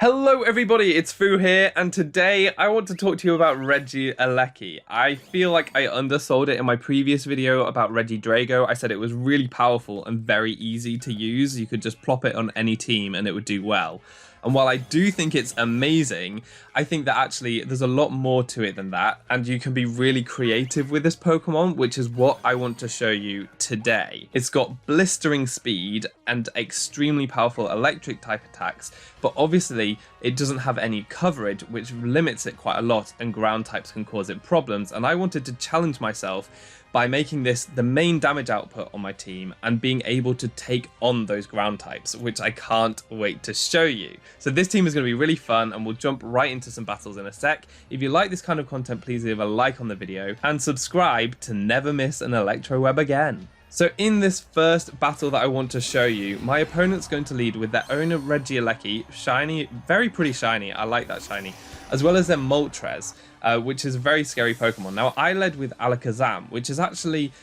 Hello everybody, it's Foo here, and today I want to talk to you about Regieleki. I feel like I undersold it in my previous video about Regidrago. I said it was really powerful and very easy to use. You could just plop it on any team and it would do well. And while I do think it's amazing, I think that actually there's a lot more to it than that, and you can be really creative with this Pokemon, which is what I want to show you today. It's got blistering speed and extremely powerful electric type attacks, but obviously it doesn't have any coverage, which limits it quite a lot, and ground types can cause it problems. And I wanted to challenge myself by making this the main damage output on my team and being able to take on those ground types, which I can't wait to show you. So this team is going to be really fun, and we'll jump right into some battles in a sec. If you like this kind of content, please leave a like on the video and subscribe to never miss an Electro Web again. So in this first battle that I want to show you, my opponent's going to lead with their own Regieleki, shiny, very pretty shiny, I like that shiny, as well as their Moltres, which is a very scary Pokemon. Now I led with Alakazam, which is actually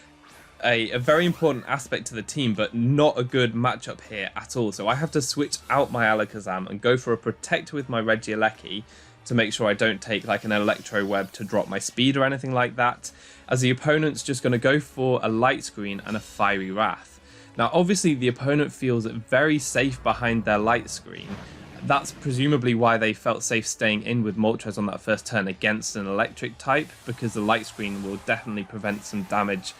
a very important aspect to the team, but not a good matchup here at all. So I have to switch out my Alakazam and go for a Protect with my Regieleki to make sure I don't take like an Electro Web to drop my speed or anything like that, as the opponent's just going to go for a Light Screen and a Fiery Wrath. Now obviously the opponent feels very safe behind their Light Screen. That's presumably why they felt safe staying in with Moltres on that first turn against an electric type, because the Light Screen will definitely prevent some damage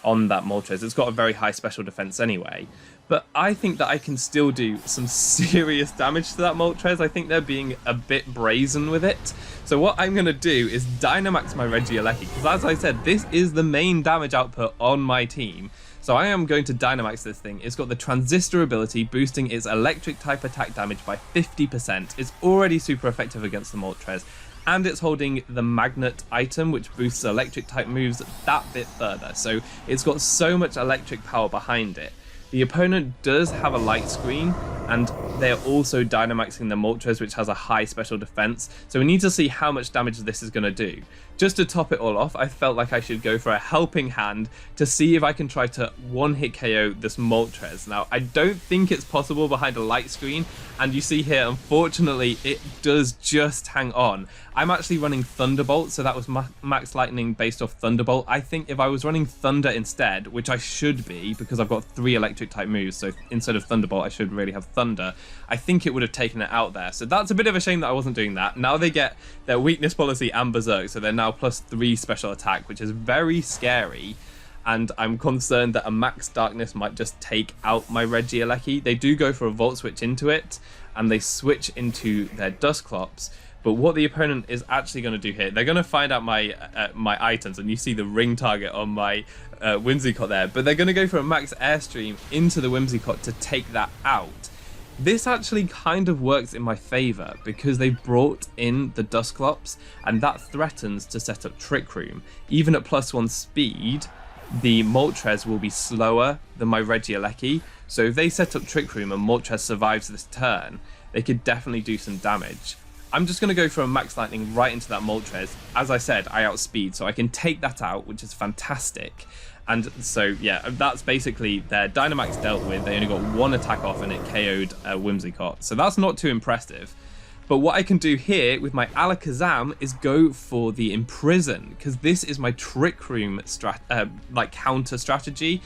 on that Moltres. It's got a very high special defense anyway, but I think that I can still do some serious damage to that Moltres. I think they're being a bit brazen with it. So what I'm going to do is Dynamax my Regieleki, because as I said, this is the main damage output on my team. So I am going to Dynamax this thing. It's got the Transistor ability, boosting its electric type attack damage by 50%. It's already super effective against the Moltres, and it's holding the Magnet item, which boosts electric type moves that bit further. So it's got so much electric power behind it. The opponent does have a Light Screen, and they're also Dynamaxing the Moltres, which has a high special defense. So we need to see how much damage this is going to do. Just to top it all off, I felt like I should go for a Helping Hand to see if I can try to one-hit KO this Moltres. Now, I don't think it's possible behind a Light Screen, and you see here, unfortunately, it does just hang on. I'm actually running Thunderbolt, so that was Max Lightning based off Thunderbolt. I think if I was running Thunder instead, which I should be, because I've got 3 electric type moves, so instead of Thunderbolt, I should really have Thunder, I think it would have taken it out there. So that's a bit of a shame that I wasn't doing that. Now they get their Weakness Policy and Berserk, so they're now +3 special attack, which is very scary. And I'm concerned that a Max Darkness might just take out my Regieleki. They do go for a Volt Switch into it, and they switch into their Dusclops. But what the opponent is actually going to do here, they're going to find out my my items, and you see the ring target on my Whimsicott there, but they're going to go for a Max Airstream into the Whimsicott to take that out. This actually kind of works in my favour, because they brought in the Dusclops, and that threatens to set up Trick Room. Even at +1 speed, the Moltres will be slower than my Regieleki, so if they set up Trick Room and Moltres survives this turn, they could definitely do some damage. I'm just going to go for a Max Lightning right into that Moltres. As I said, I outspeed, so I can take that out, which is fantastic. And so, yeah, that's basically their Dynamax dealt with. They only got 1 attack off and it KO'd Whimsicott. So that's not too impressive. But what I can do here with my Alakazam is go for the Imprison, because this is my Trick Room counter strategy.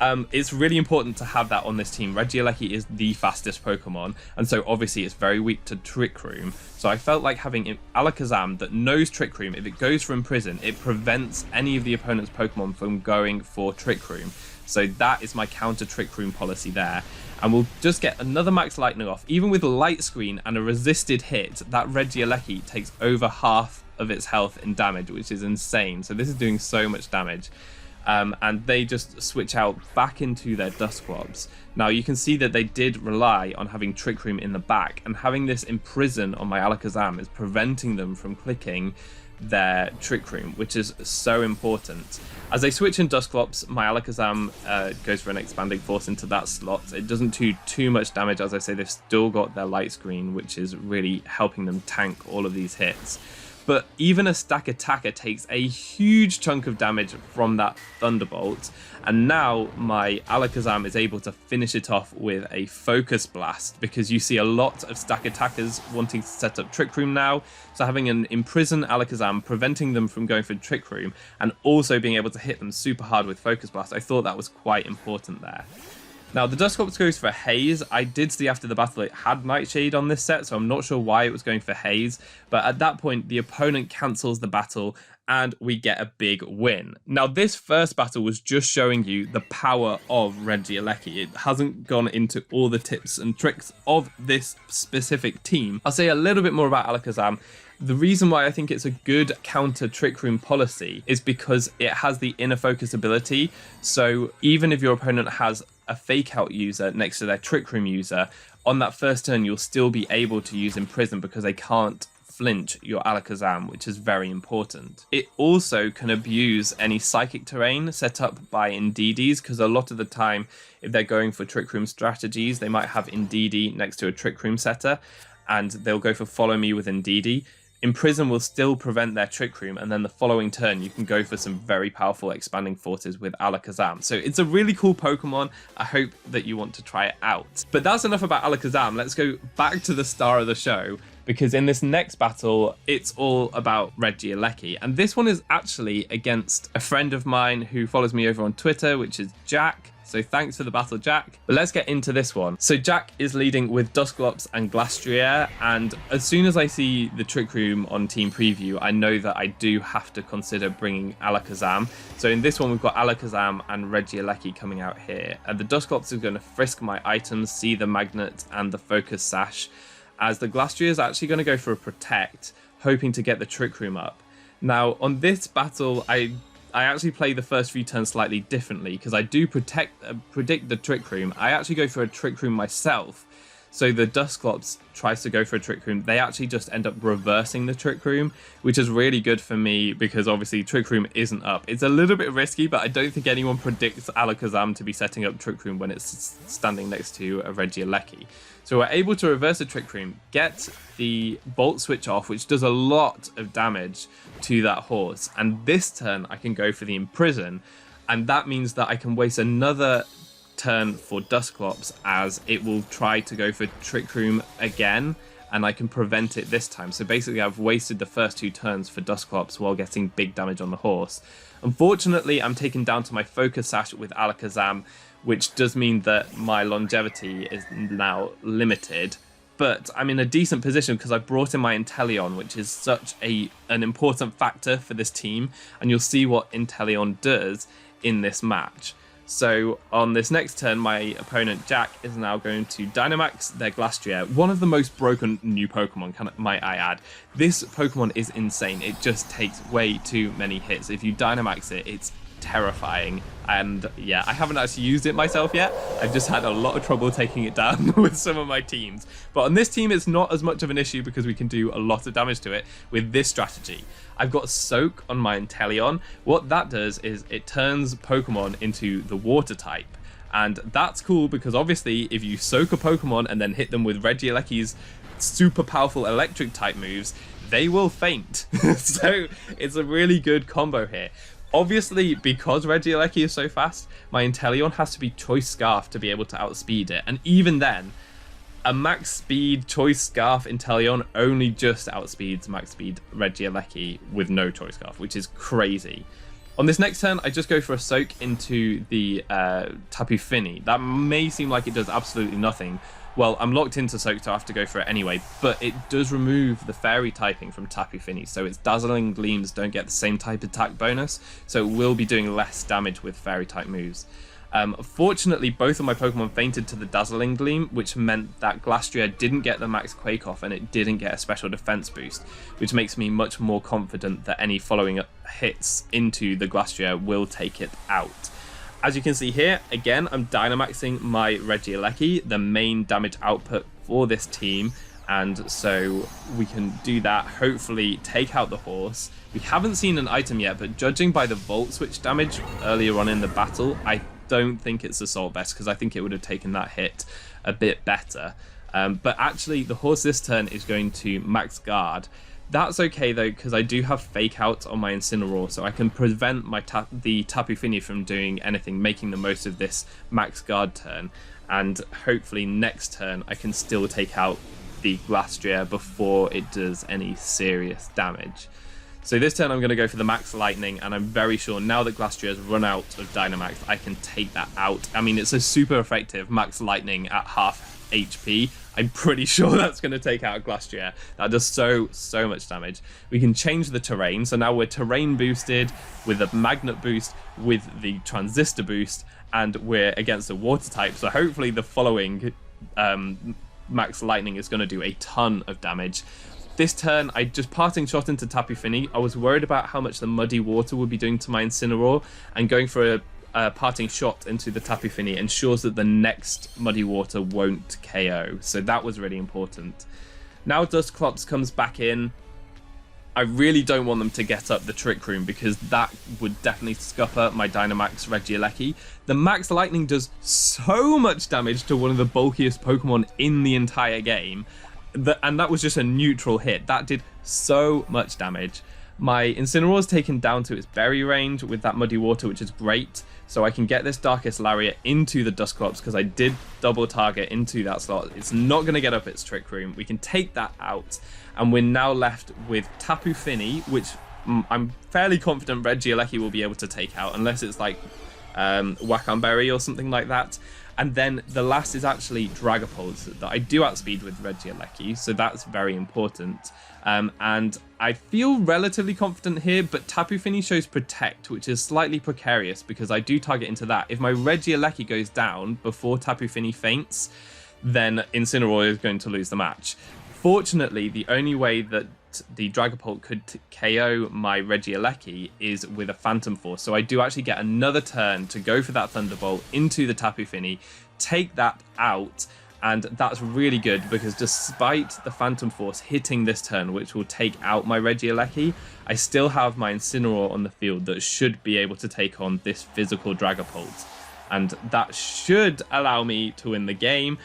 It's really important to have that on this team. Regieleki is the fastest Pokemon, and so obviously it's very weak to Trick Room. So I felt like having Alakazam that knows Trick Room, if it goes for Imprison, it prevents any of the opponent's Pokemon from going for Trick Room. So that is my counter Trick Room policy there. And we'll just get another Max Lightning off. Even with a Light Screen and a resisted hit, that Regieleki takes over half of its health in damage, which is insane. So this is doing so much damage. And they just switch out back into their Dusclops. Now you can see that they did rely on having Trick Room in the back, and having this Imprison on my Alakazam is preventing them from clicking their Trick Room, which is so important. As they switch in Dusclops, my Alakazam goes for an Expanding Force into that slot. It doesn't do too much damage. As I say, they've still got their Light Screen, which is really helping them tank all of these hits. but even a stack attacker takes a huge chunk of damage from that Thunderbolt, and now my Alakazam is able to finish it off with a Focus Blast, because you see a lot of stack attackers wanting to set up Trick Room now, so having an Imprison Alakazam preventing them from going for Trick Room, and also being able to hit them super hard with Focus Blast, I thought that was quite important there. Now, the Dusclops goes for Haze. I did see after the battle it had Nightshade on this set, so I'm not sure why it was going for Haze, but at that point, the opponent cancels the battle, and we get a big win. Now, this first battle was just showing you the power of Regieleki. It hasn't gone into all the tips and tricks of this specific team. I'll say a little bit more about Alakazam. The reason why I think it's a good counter Trick Room policy is because it has the inner focus ability. So even if your opponent has a fake out user next to their Trick Room user, on that first turn you'll still be able to use Imprison because they can't flinch your Alakazam, which is very important. It also can abuse any psychic terrain set up by Indeedee, because a lot of the time if they're going for Trick Room strategies, they might have Indeedee next to a Trick Room setter and they'll go for Follow Me with Indeedee. Imprison will still prevent their Trick Room, and then the following turn you can go for some very powerful Expanding Forces with Alakazam. So it's a really cool Pokemon. I hope that you want to try it out. But that's enough about Alakazam. Let's go back to the star of the show, because in this next battle, it's all about Regieleki. And this one is actually against a friend of mine who follows me over on Twitter, which is Jack. So thanks for the battle, Jack. But let's get into this one. So Jack is leading with Dusclops and Glastrier, and as soon as I see the Trick Room on Team Preview, I know that I do have to consider bringing Alakazam. So in this one, we've got Alakazam and Regieleki coming out here. And the Dusclops is going to frisk my items, see the Magnet and the Focus Sash, as the Glastrier is actually going to go for a Protect, hoping to get the Trick Room up. Now, on this battle, I actually play the first few turns slightly differently, because I do predict the Trick Room. I actually go for a Trick Room myself. So the Dusclops tries to go for a Trick Room. They actually just end up reversing the Trick Room, which is really good for me because obviously Trick Room isn't up. It's a little bit risky, but I don't think anyone predicts Alakazam to be setting up Trick Room when it's standing next to a Regieleki. So we're able to reverse a Trick Room, get the Bolt Switch off, which does a lot of damage to that horse. And this turn I can go for the Imprison, and that means that I can waste another turn for Dusclops, as it will try to go for Trick Room again, and I can prevent it this time. So basically I've wasted the first two turns for Dusclops while getting big damage on the horse. Unfortunately, I'm taken down to my Focus Sash with Alakazam, which does mean that my longevity is now limited, but I'm in a decent position because I brought in my Inteleon, which is such an important factor for this team, and you'll see what Inteleon does in this match. So on this next turn, my opponent Jack is now going to Dynamax their Glastrier, one of the most broken new Pokemon, might I add. This Pokemon is insane. It just takes way too many hits. If you Dynamax it, it's terrifying. And yeah, I haven't actually used it myself yet. I've just had a lot of trouble taking it down with some of my teams. But on this team, it's not as much of an issue because we can do a lot of damage to it with this strategy. I've got Soak on my Inteleon. What that does is it turns Pokemon into the water type. And that's cool because obviously if you soak a Pokemon and then hit them with Regieleki's super powerful electric type moves, they will faint. So it's a really good combo here. Obviously, because Regieleki is so fast, my Inteleon has to be Choice Scarf to be able to outspeed it. And even then, a max speed Choice Scarf Inteleon only just outspeeds max speed Regieleki with no Choice Scarf, which is crazy. On this next turn, I just go for a Soak into the Tapu Fini. That may seem like it does absolutely nothing. Well, I'm locked into Soak, so I have to go for it anyway, but it does remove the Fairy typing from Tapu Fini, so its Dazzling Gleams don't get the same type attack bonus, so it will be doing less damage with Fairy type moves. Fortunately, both of my Pokemon fainted to the Dazzling Gleam, which meant that Glastrier didn't get the max Quake off and it didn't get a special defense boost, which makes me much more confident that any following hits into the Glastrier will take it out. As you can see here, again, I'm Dynamaxing my Regieleki, the main damage output for this team, and so we can do that, hopefully take out the horse. We haven't seen an item yet, but judging by the Volt Switch damage earlier on in the battle, I don't think it's Assault Vest, because I think it would have taken that hit a bit better. But actually, the horse this turn is going to max guard, That's okay though, because I do have Fake Out on my Incineroar, so I can prevent my the Tapu Fini from doing anything, making the most of this max guard turn. And hopefully next turn I can still take out the Glastrier before it does any serious damage. So this turn I'm going to go for the Max Lightning, and I'm very sure now that Glastrier has run out of Dynamax, I can take that out. I mean, it's a super effective Max Lightning at half HP. I'm pretty sure that's going to take out Glastrier. That does so much damage. We can change the terrain, so now we're terrain boosted with a Magnet boost, with the Transistor boost, and we're against a water type, so hopefully the following Max Lightning is going to do a ton of damage. This turn, I just parting shot into Tapu Fini. I was worried about how much the Muddy Water would be doing to my Incineroar, and going for a parting shot into the Tapu Fini ensures that the next Muddy Water won't KO, so that was really important. Now Dusclops comes back in. I really don't want them to get up the Trick Room, because that would definitely scupper my Dynamax Regieleki. The Max Lightning does so much damage to one of the bulkiest Pokemon in the entire game, and that was just a neutral hit. That did so much damage. My Incineroar is taken down to its berry range with that Muddy Water, which is great. So I can get this Darkest Lariat into the Dusclops, because I did double target into that slot. It's not going to get up its Trick Room. We can take that out, and we're now left with Tapu Fini, which I'm fairly confident Regieleki will be able to take out, unless it's like Wacomberry or something like that. And then the last is actually Dragapult, that I do outspeed with Regieleki, so that's very important. And I feel relatively confident here, but Tapu Fini shows Protect, which is slightly precarious because I do target into that. If my Regieleki goes down before Tapu Fini faints, then Incineroar is going to lose the match. Fortunately, the only way that the Dragapult could KO my Regieleki is with a Phantom Force, so I do actually get another turn to go for that Thunderbolt into the Tapu Fini, take that out, and that's really good because despite the Phantom Force hitting this turn, which will take out my Regieleki, I still have my Incineroar on the field that should be able to take on this physical Dragapult. And that should allow me to win the game.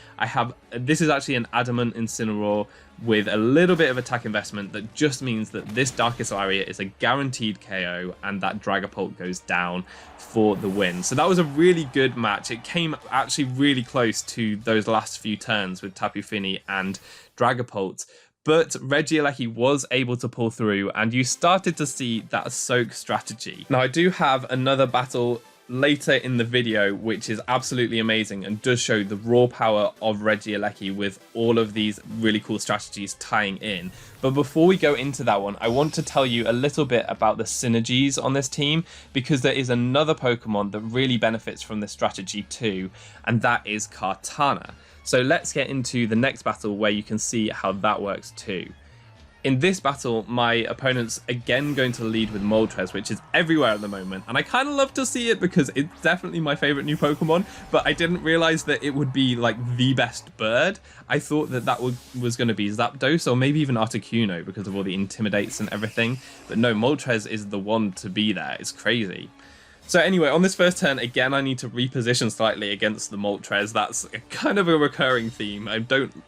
This is actually an Adamant Incineroar with a little bit of attack investment that just means that this Darkest Lariat is a guaranteed KO and that Dragapult goes down for the win. So that was a really good match. It came actually really close to those last few turns with Tapu Fini and Dragapult. But Regieleki was able to pull through, and you started to see that soak strategy. Now I do have another battle later in the video which is absolutely amazing and does show the raw power of Regieleki with all of these really cool strategies tying in. But before we go into that one, I want to tell you a little bit about the synergies on this team, because there is another Pokemon that really benefits from this strategy too, and that is Kartana. So let's get into the next battle where you can see how that works too. In this battle, my opponent's again going to lead with Moltres, which is everywhere at the moment. And I kind of love to see it because it's definitely my favorite new Pokemon, but I didn't realize that it would be like the best bird. I thought that was going to be Zapdos or maybe even Articuno because of all the Intimidates and everything. But no, Moltres is the one to be there. It's crazy. So anyway, on this first turn, again, I need to reposition slightly against the Moltres. That's kind of a recurring theme.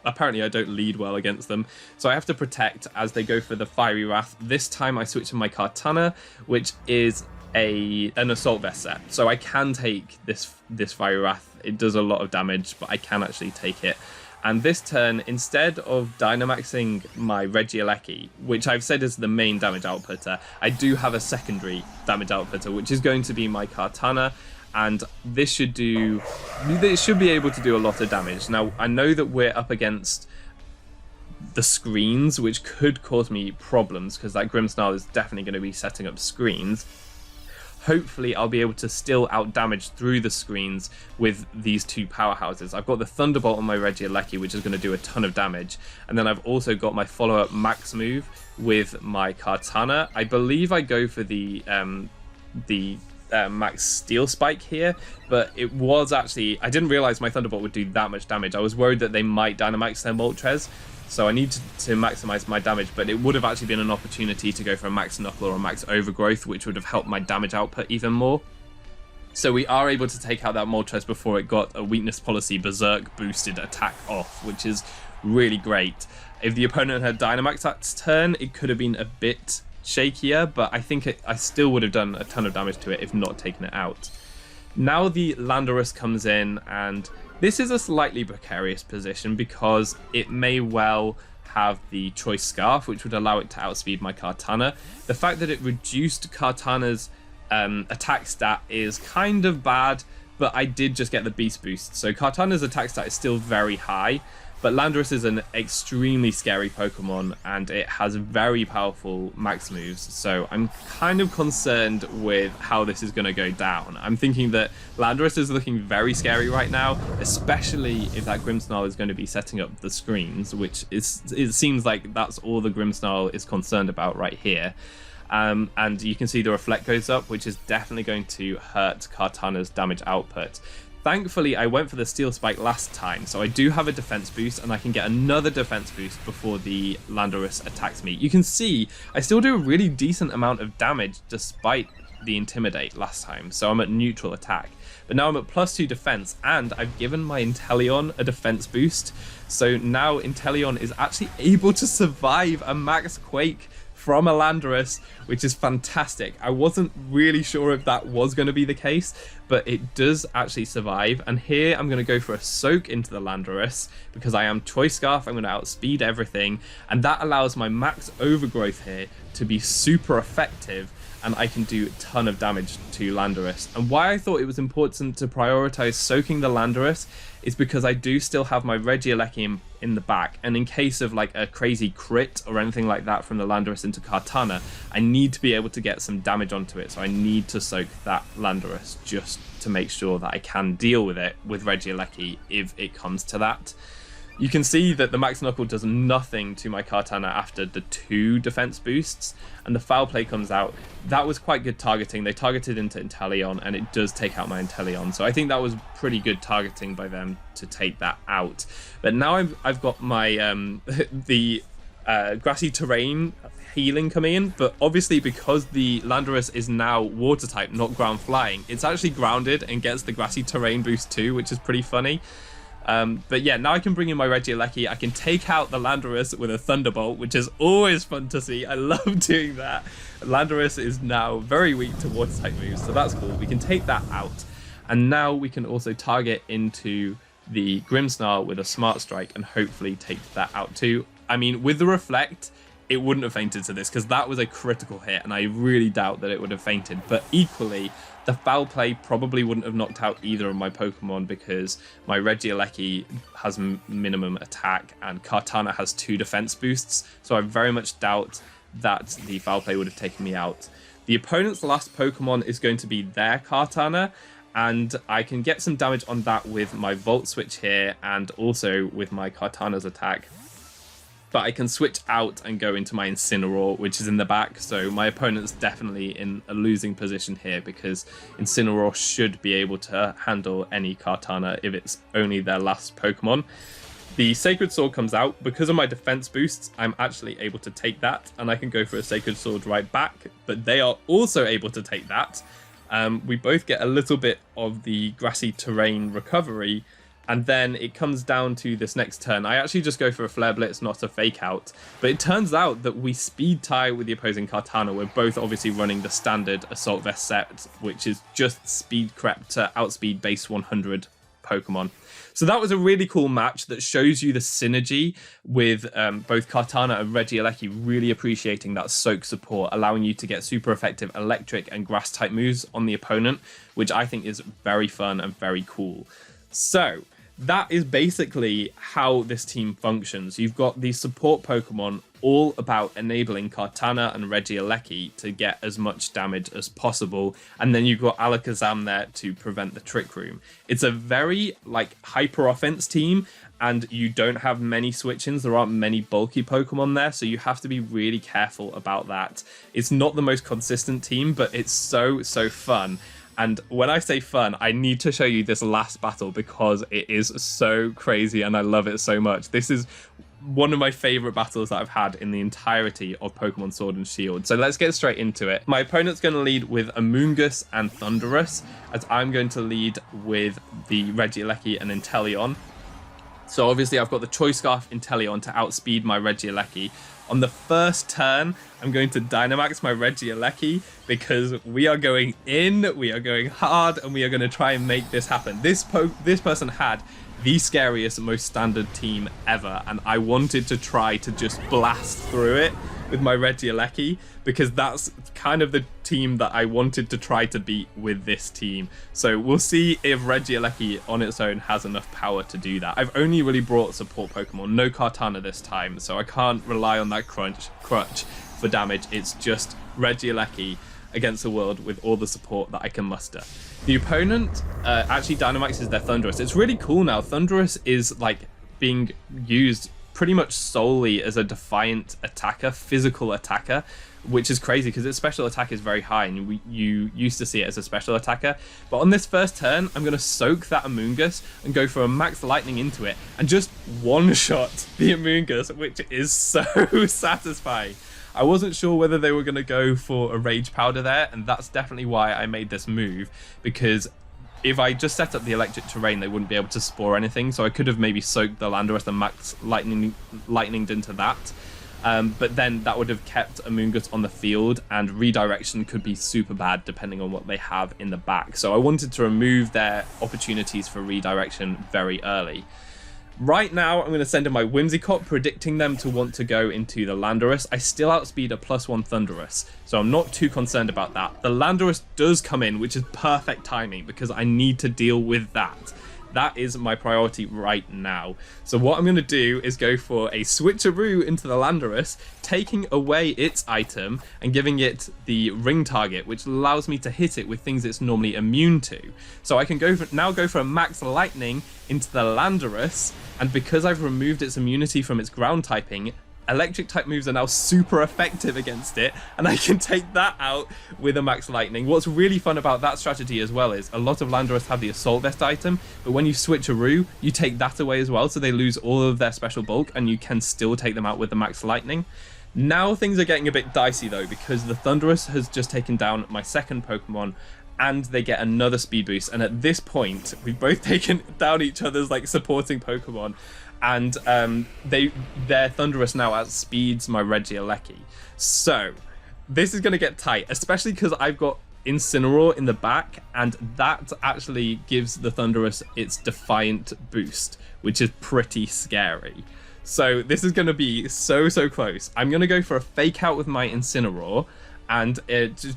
Apparently I don't lead well against them. So I have to protect as they go for the Fiery Wrath. This time I switch to my Kartana, which is an Assault Vest set. So I can take this Fiery Wrath. It does a lot of damage, but I can actually take it. And this turn, instead of Dynamaxing my Regieleki, which I've said is the main damage outputter, I do have a secondary damage outputter, which is going to be my Kartana, and this should be able to do a lot of damage. Now, I know that we're up against the screens, which could cause me problems, because that Grimmsnarl is definitely going to be setting up screens. Hopefully I'll be able to still out-damage through the screens with these two powerhouses. I've got the Thunderbolt on my Regieleki, which is going to do a ton of damage. And then I've also got my follow-up Max move with my Kartana. I believe I go for the Max Steel Spike here, but it was actually... I didn't realize my Thunderbolt would do that much damage. I was worried that they might Dynamax their Moltres, so I need to maximize my damage, but it would have actually been an opportunity to go for a Max Knuckle or a Max Overgrowth, which would have helped my damage output even more. So we are able to take out that Moltres before it got a Weakness Policy Berserk boosted attack off, which is really great. If the opponent had Dynamax that turn, it could have been a bit shakier, but I think I still would have done a ton of damage to it if not taken it out. Now the Landorus comes in, and this is a slightly precarious position because it may well have the Choice Scarf, which would allow it to outspeed my Kartana. The fact that it reduced Kartana's attack stat is kind of bad, but I did just get the Beast Boost. So Kartana's attack stat is still very high, but Landorus is an extremely scary Pokemon, and it has very powerful max moves. So I'm kind of concerned with how this is going to go down. I'm thinking that Landorus is looking very scary right now, especially if that Grimmsnarl is going to be setting up the screens, which it seems like that's all the Grimmsnarl is concerned about right here. And you can see the Reflect goes up, which is definitely going to hurt Kartana's damage output. Thankfully, I went for the Steel Spike last time, so I do have a defense boost, and I can get another defense boost before the Landorus attacks me. You can see I still do a really decent amount of damage despite the Intimidate last time, so I'm at neutral attack. But now I'm at +2 defense, and I've given my Inteleon a defense boost, so now Inteleon is actually able to survive a Max Quake from a Landorus, which is fantastic. I wasn't really sure if that was going to be the case, but it does actually survive. And here I'm going to go for a Soak into the Landorus because I am Choice Scarf. I'm going to outspeed everything, and that allows my max overgrowth here to be super effective, and I can do a ton of damage to Landorus. And why I thought it was important to prioritize soaking the Landorus is because I do still have my Regieleki in the back, and in case of like a crazy crit or anything like that from the Landorus into Kartana, I need to be able to get some damage onto it, so I need to soak that Landorus just to make sure that I can deal with it with Regieleki if it comes to that. You can see that the Max Knuckle does nothing to my Kartana after the 2 defense boosts, and the Foul Play comes out. That was quite good targeting. They targeted into Inteleon, and it does take out my Inteleon. So I think that was pretty good targeting by them to take that out. But now I've got my the Grassy Terrain healing coming in, but obviously because the Landorus is now Water type, not Ground Flying, it's actually grounded and gets the Grassy Terrain boost too, which is pretty funny. But yeah, now I can bring in my Regieleki. I can take out the Landorus with a Thunderbolt, which is always fun to see. I love doing that. Landorus is now very weak to water type moves, so that's cool. We can take that out. And now we can also target into the Grimmsnarl with a Smart Strike and hopefully take that out too. I mean, with the Reflect, it wouldn't have fainted to this because that was a critical hit, and I really doubt that it would have fainted. But equally, the Foul Play probably wouldn't have knocked out either of my Pokemon because my Regieleki has minimum attack and Kartana has 2 defense boosts, so I very much doubt that the Foul Play would have taken me out. The opponent's last Pokemon is going to be their Kartana, and I can get some damage on that with my Volt Switch here and also with my Kartana's attack. But I can switch out and go into my Incineroar, which is in the back, so my opponent's definitely in a losing position here because Incineroar should be able to handle any Kartana if it's only their last Pokemon. The Sacred Sword comes out. Because of my defense boosts, I'm actually able to take that, and I can go for a Sacred Sword right back, but they are also able to take that. We both get a little bit of the Grassy Terrain recovery, and then it comes down to this next turn. I actually just go for a Flare Blitz, not a Fake Out. But it turns out that we speed tie with the opposing Kartana. We're both obviously running the standard Assault Vest set, which is just speed crep to outspeed base 100 Pokemon. So that was a really cool match that shows you the synergy with both Kartana and Regieleki really appreciating that soak support, allowing you to get super effective electric and grass type moves on the opponent, which I think is very fun and very cool. So that is basically how this team functions. You've got these support Pokemon all about enabling Kartana and Regieleki to get as much damage as possible, and then you've got Alakazam there to prevent the Trick Room. It's a very hyper offense team, and you don't have many switch-ins. There aren't many bulky Pokemon there, so you have to be really careful about that. It's not the most consistent team, but it's so fun. And when I say fun, I need to show you this last battle because it is so crazy and I love it so much. This is one of my favorite battles that I've had in the entirety of Pokemon Sword and Shield. So let's get straight into it. My opponent's going to lead with Amoonguss and Thundurus, as I'm going to lead with the Regieleki and Inteleon. So obviously I've got the Choice Scarf Inteleon to outspeed my Regieleki. On the first turn, I'm going to Dynamax my Regieleki because we are going in, we are going hard, and we are going to try and make this happen. This person had the scariest, most standard team ever, and I wanted to try to just blast through it with my Regieleki because that's kind of the team that I wanted to try to beat with this team. So we'll see if Regieleki on its own has enough power to do that. I've only really brought support Pokemon, no Kartana this time, so I can't rely on that crutch for damage. It's just Regieleki against the world with all the support that I can muster. The opponent actually Dynamaxes their Thundurus. It's really cool now. Thundurus is like being used pretty much solely as a defiant attacker, physical attacker, which is crazy because its special attack is very high and you used to see it as a special attacker. But on this first turn, I'm going to soak that Amoonguss and go for a Max Lightning into it and just one-shot the Amoonguss, which is so satisfying. I wasn't sure whether they were going to go for a Rage Powder there, and that's definitely why I made this move, because if I just set up the electric terrain, they wouldn't be able to spore anything, so I could have maybe soaked the Landorus and Max Lightninged into that. But then that would have kept Amoonguss on the field, and redirection could be super bad depending on what they have in the back. So I wanted to remove their opportunities for redirection very early. Right now, I'm going to send in my Whimsicott, predicting them to want to go into the Landorus. I still outspeed a +1 Thundurus, so I'm not too concerned about that. The Landorus does come in, which is perfect timing because I need to deal with that. That is my priority right now. So what I'm going to do is go for a switcheroo into the Landorus, taking away its item and giving it the ring target, which allows me to hit it with things it's normally immune to. So I can now go for a Max Lightning into the Landorus, and because I've removed its immunity from its ground typing, electric type moves are now super effective against it, and I can take that out with a Max Lightning. What's really fun about that strategy as well is a lot of Landorus have the Assault Vest item, but when you switcheroo, you take that away as well, so they lose all of their special bulk, and you can still take them out with the Max Lightning. Now things are getting a bit dicey though, because the Thundurus has just taken down my second Pokemon, and they get another speed boost, and at this point, we've both taken down each other's like supporting Pokemon, and their Thundurus now outspeeds my Regieleki. So this is going to get tight, especially because I've got Incineroar in the back, and that actually gives the Thundurus its Defiant boost, which is pretty scary. So this is going to be so close. I'm going to go for a Fake Out with my Incineroar, and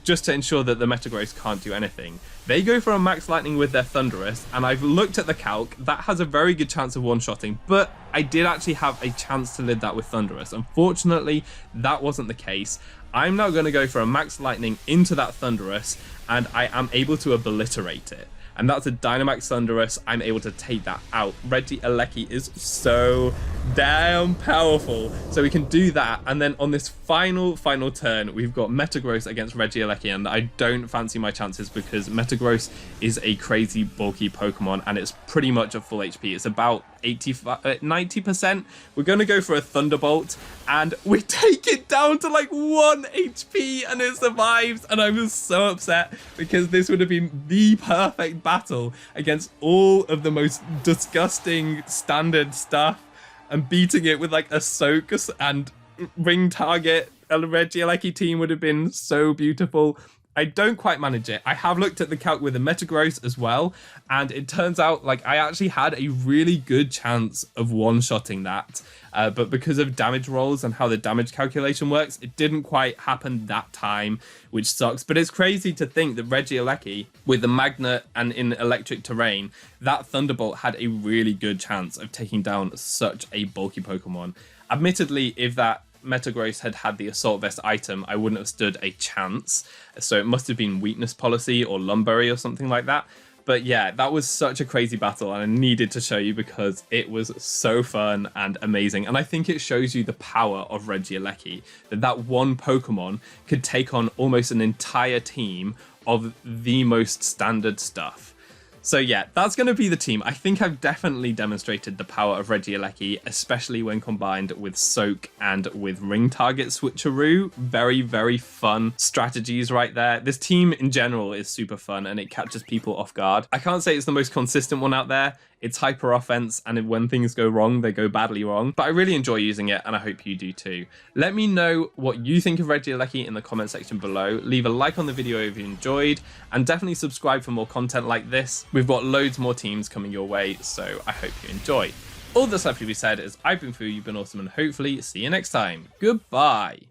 just to ensure that the Metagross can't do anything. They go for a Max Lightning with their Thundurus, and I've looked at the calc. That has a very good chance of one-shotting, but I did actually have a chance to lid that with Thundurus. Unfortunately, that wasn't the case. I'm now going to go for a Max Lightning into that Thundurus, and I am able to obliterate it. And that's a Dynamax Thundurus. I'm able to take that out. Regieleki is so damn powerful. So we can do that. And then on this final turn, we've got Metagross against Regieleki. And I don't fancy my chances because Metagross is a crazy bulky Pokemon. And it's pretty much at full HP. It's about 90%. We're going to go for a Thunderbolt. And we take it down to like 1 HP. And it survives. And I was so upset because this would have been the perfect battle against all of the most disgusting standard stuff, and beating it with like a soak and ring target. A Regieleki team would have been so beautiful. I don't quite manage it. I have looked at the calc with the Metagross as well, and it turns out like I actually had a really good chance of one-shotting that, but because of damage rolls and how the damage calculation works, it didn't quite happen that time, which sucks. But it's crazy to think that Regieleki, with the Magnet and in electric terrain, that Thunderbolt had a really good chance of taking down such a bulky Pokemon. Admittedly, if that Metagross had the Assault Vest item, I wouldn't have stood a chance. So it must have been Weakness Policy or Lumberry or something like that. But yeah, that was such a crazy battle, and I needed to show you because it was so fun and amazing. And I think it shows you the power of Regieleki, that one Pokemon could take on almost an entire team of the most standard stuff. So yeah, that's going to be the team. I think I've definitely demonstrated the power of Regieleki, especially when combined with Soak and with Ring Target Switcheroo. Very, very fun strategies right there. This team in general is super fun and it catches people off guard. I can't say it's the most consistent one out there. It's hyper offense, and when things go wrong, they go badly wrong. But I really enjoy using it, and I hope you do too. Let me know what you think of Regieleki in the comment section below. Leave a like on the video if you enjoyed, and definitely subscribe for more content like this. We've got loads more teams coming your way, so I hope you enjoy. All that's left to be said is I've been Foo, you've been awesome, and hopefully see you next time. Goodbye.